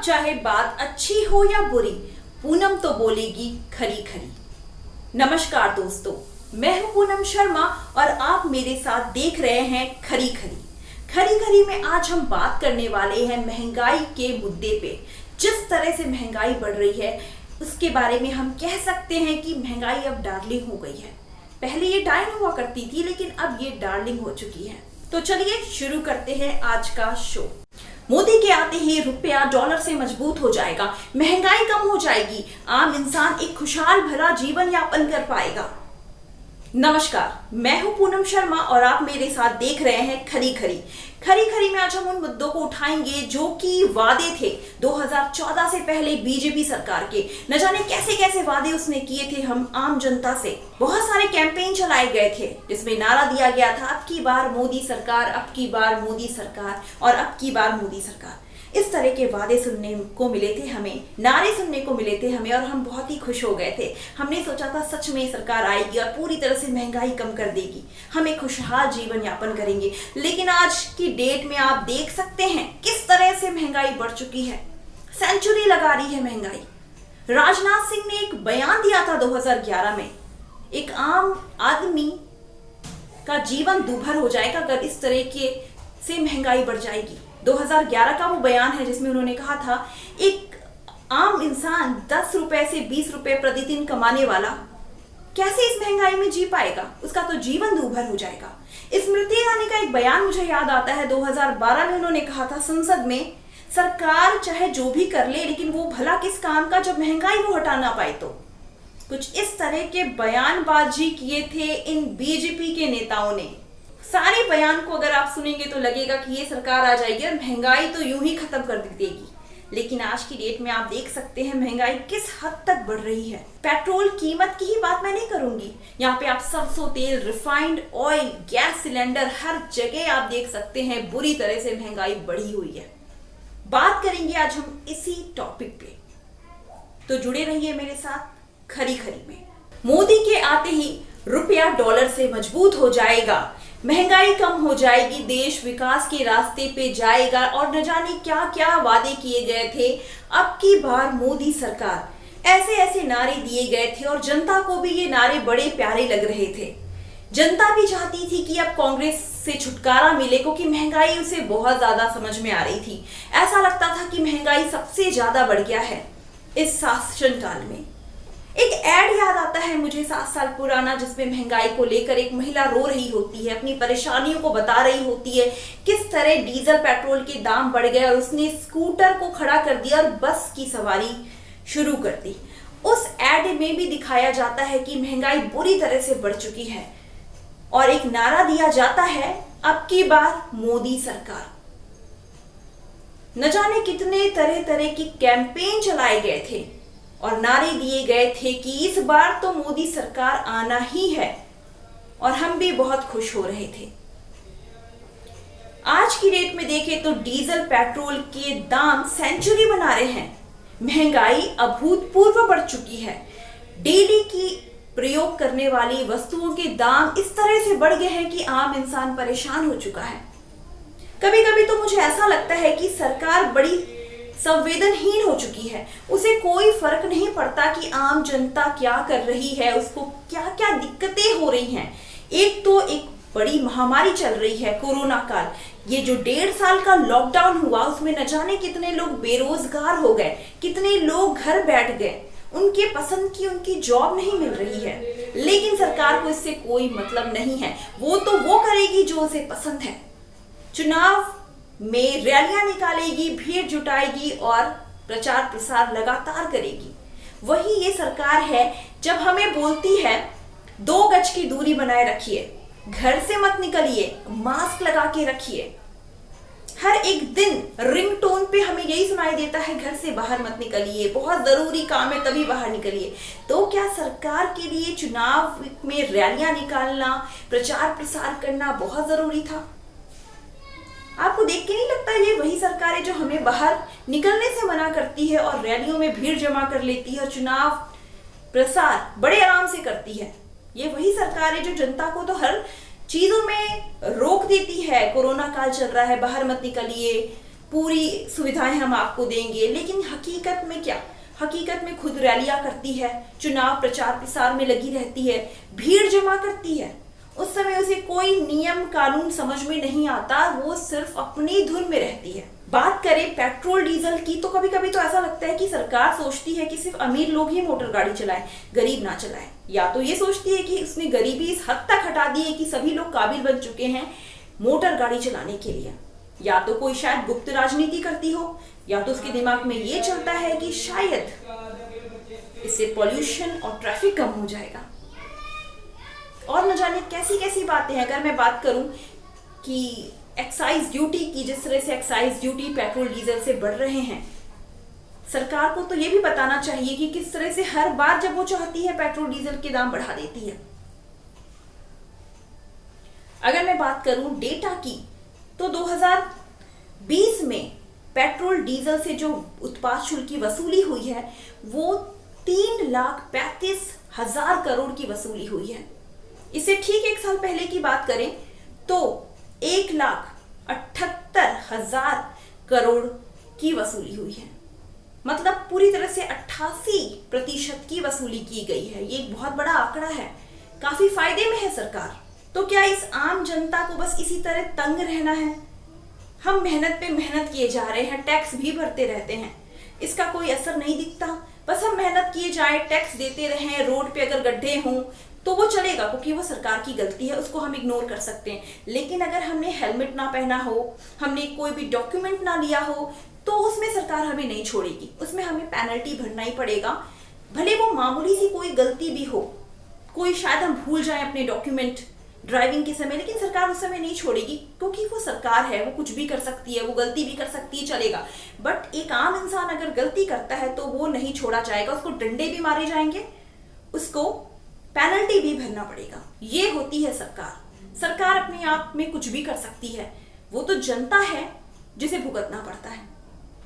चाहे बात अच्छी हो या बुरी, पूनम तो बोलेगी खरी खरी। नमस्कार दोस्तों, मैं हूं पूनम शर्मा और आप मेरे साथ देख रहे हैं खरी खरी। खरी खरी में आज हम बात करने वाले हैं महंगाई के मुद्दे पे। जिस तरह से महंगाई बढ़ रही है उसके बारे में हम कह सकते हैं कि महंगाई अब डार्लिंग हो गई है। पहले ये डाइन हुआ करती थी, लेकिन अब ये डार्लिंग हो चुकी है। तो चलिए शुरू करते हैं आज का शो। मोदी के आते ही रुपया डॉलर से मजबूत हो जाएगा, महंगाई कम हो जाएगी, आम इंसान एक खुशहाल भरा जीवन यापन कर पाएगा। नमस्कार, मैं हूं पूनम शर्मा और आप मेरे साथ देख रहे हैं खरी खरी। खरी खरी में आज हम उन मुद्दों को उठाएंगे जो कि वादे थे 2014 से पहले बीजेपी सरकार के। न जाने कैसे कैसे वादे उसने किए थे हम आम जनता से। बहुत सारे कैंपेन चलाए गए थे जिसमें नारा दिया गया था, अब की बार मोदी सरकार, अब की बार मोदी सरकार और अब की बार मोदी सरकार। इस तरह के वादे सुनने को मिले थे हमें, नारे सुनने को मिले थे हमें और हम बहुत ही खुश हो गए थे। हमने सोचा था सच में सरकार आएगी और पूरी तरह से महंगाई कम कर देगी, हम एक खुशहाल जीवन यापन करेंगे। लेकिन आज की डेट में आप देख सकते हैं किस तरह से महंगाई बढ़ चुकी है। सेंचुरी लगा रही है महंगाई। राजनाथ सिंह ने एक बयान दिया था 2011 में, एक आम आदमी का जीवन दूभर हो जाएगा अगर इस तरह के से महंगाई बढ़ जाएगी। 2011 का वो बयान है जिसमें उन्होंने कहा था एक आम इंसान 10 रुपए से 20 रुपए प्रतिदिन कमाने वाला कैसे इस महंगाई में जी पाएगा, उसका तो जीवन दूभर हो जाएगा। स्मृति ईरानी का एक बयान मुझे याद आता है, 2012 में उन्होंने कहा था संसद में, सरकार चाहे जो भी कर ले लेकिन वो भला किस काम का जब महंगाई वो हटा ना पाए। तो कुछ इस तरह के बयानबाजी किए थे इन बीजेपी के नेताओं ने। सारे बयान को अगर आप सुनेंगे तो लगेगा कि ये सरकार आ जाएगी और महंगाई तो यूं ही खत्म कर देगी। लेकिन आज की डेट में आप देख सकते हैं महंगाई किस हद तक बढ़ रही है। पेट्रोल कीमत की ही बात मैं नहीं करूंगी, यहाँ पे आप सरसों तेल, रिफाइंड ऑयल, गैस सिलेंडर, हर जगह आप देख सकते हैं बुरी तरह से महंगाई बढ़ी हुई है। बात करेंगे आज हम इसी टॉपिक पे, तो जुड़े रहिए मेरे साथ खरी खरी में। मोदी के आते ही रुपया डॉलर से मजबूत हो जाएगा, महंगाई कम हो जाएगी, देश विकास के रास्ते पे जाएगा और न जाने क्या क्या वादे किए गए थे। अब की बार मोदी सरकार, ऐसे ऐसे नारे दिए गए थे और जनता को भी ये नारे बड़े प्यारे लग रहे थे। जनता भी चाहती थी कि अब कांग्रेस से छुटकारा मिले, क्योंकि महंगाई उसे बहुत ज्यादा समझ में आ रही थी। ऐसा लगता था कि महंगाई सबसे ज्यादा बढ़ गया है इस शासनकाल में। एक ऐड याद आता है मुझे 7 साल पुराना, जिसमें महंगाई को लेकर एक महिला रो रही होती है, अपनी परेशानियों को बता रही होती है, किस तरह डीजल पेट्रोल के दाम बढ़ गए और उसने स्कूटर को खड़ा कर दिया और बस की सवारी शुरू कर दी। उस ऐड में भी दिखाया जाता है कि महंगाई बुरी तरह से बढ़ चुकी है और एक नारा दिया जाता है, अब की बार मोदी सरकार। न जाने कितने तरह तरह की कैंपेन चलाए गए थे और नारे दिए गए थे कि इस बार तो मोदी सरकार आना ही है, और हम भी बहुत खुश हो रहे थे। आज की डेट में देखें तो डीजल पेट्रोल के दाम सेंचुरी बना रहे हैं। महंगाई अभूतपूर्व बढ़ चुकी है। डेली की प्रयोग करने वाली वस्तुओं के दाम इस तरह से बढ़ गए हैं कि आम इंसान परेशान हो चुका है। कभी कभी तो मुझे ऐसा लगता है कि सरकार बड़ी संवेदनहीन हो चुकी है। उसे कोई फर्क नहीं पड़ता कि आम जनता क्या कर रही है, उसको क्या क्या दिक्कतें हो रही हैं। एक तो एक बड़ी महामारी चल रही है, कोरोना काल। ये जो 1.5 साल का लॉकडाउन हुआ उसमें न जाने कितने लोग बेरोजगार हो गए, कितने लोग घर बैठ गए, उनके पसंद की उनकी जॉब नहीं मिल रही है। लेकिन सरकार को इससे कोई मतलब नहीं है, वो तो वो करेगी जो उसे पसंद है। चुनाव में रैलियां निकालेगी, भीड़ जुटाएगी और प्रचार प्रसार लगातार करेगी। वही ये सरकार है जब हमें बोलती है 2 गज की दूरी बनाए रखिए, घर से मत निकलिए, मास्क लगा के रखिए। हर एक दिन रिंगटोन पे हमें यही सुनाई देता है, घर से बाहर मत निकलिए, बहुत जरूरी काम है तभी बाहर निकलिए। तो क्या सरकार के लिए चुनाव में रैलियां निकालना, प्रचार प्रसार करना बहुत जरूरी था? आपको देख के नहीं लगता ये वही सरकार है जो हमें बाहर निकलने से मना करती है और रैलियों में भीड़ जमा कर लेती है और चुनाव प्रसार बड़े आराम से करती है? ये वही सरकार है जो जनता को तो हर चीजों में रोक देती है। कोरोना काल चल रहा है, बाहर मत निकलिए, पूरी सुविधाएं हम आपको देंगे, लेकिन हकीकत में क्या? हकीकत में खुद रैलियां करती है, चुनाव प्रचार प्रसार में लगी रहती है, भीड़ जमा करती है। उस समय उसे कोई नियम कानून समझ में नहीं आता, वो सिर्फ अपनी धुन में रहती है। बात करें पेट्रोल डीजल की, तो कभी कभी तो ऐसा लगता है कि सरकार सोचती है कि सिर्फ अमीर लोग ही मोटर गाड़ी चलाएं, गरीब ना चलाएं। या तो ये सोचती है कि उसने गरीबी इस हद तक हटा दी है कि सभी लोग काबिल बन चुके हैं मोटर गाड़ी चलाने के लिए, या तो कोई शायद गुप्त राजनीति करती हो, या तो उसके दिमाग में ये चलता है कि शायद इससे पॉल्यूशन और ट्रैफिक कम हो जाएगा। और न जाने कैसी कैसी बातें हैं। अगर मैं बात करूं कि एक्साइज ड्यूटी की, जिस तरह से एक्साइज ड्यूटी पेट्रोल डीजल से बढ़ रहे हैं, सरकार को तो ये भी बताना चाहिए कि किस तरह से हर बार जब वो चाहती है पेट्रोल डीजल के दाम बढ़ा देती है। अगर मैं बात करूं डेटा की, तो 2020 में पेट्रोल डीजल से जो उत्पाद शुल्क की वसूली हुई है वो 3,35,000 करोड़ की वसूली हुई है। इससे ठीक एक साल पहले की बात करें तो 1,78,000 करोड़ की वसूली हुई है। मतलब पूरी तरह से 88% की वसूली की गई है। ये एक बहुत बड़ा आंकड़ा है, काफी फायदे में है सरकार। तो क्या इस आम जनता को बस इसी तरह तंग रहना है? हम मेहनत पे मेहनत किए जा रहे हैं, टैक्स भी भरते रहते हैं, इसका कोई असर नहीं दिखता। बस हम मेहनत किए जाए, टैक्स देते रहें, रोड पे अगर गड्ढे हों तो वो चलेगा क्योंकि वो सरकार की गलती है, उसको हम इग्नोर कर सकते हैं। लेकिन अगर हमने हेलमेट ना पहना हो, हमने कोई भी डॉक्यूमेंट ना लिया हो, तो उसमें सरकार हमें नहीं छोड़ेगी, उसमें हमें पेनल्टी भरना ही पड़ेगा। भले वो मामूली सी कोई गलती भी हो, कोई शायद हम भूल जाएं अपने डॉक्यूमेंट ड्राइविंग के समय, लेकिन सरकार उस समय नहीं छोड़ेगी क्योंकि वो सरकार है, वो कुछ भी कर सकती है, वो गलती भी कर सकती है, चलेगा। बट एक आम इंसान अगर गलती करता है तो वो नहीं छोड़ा जाएगा, उसको डंडे भी मारे जाएंगे, उसको पेनल्टी भी भरना पड़ेगा। ये होती है सरकार। सरकार अपने आप में कुछ भी कर सकती है, वो तो जनता है जिसे भुगतना पड़ता है।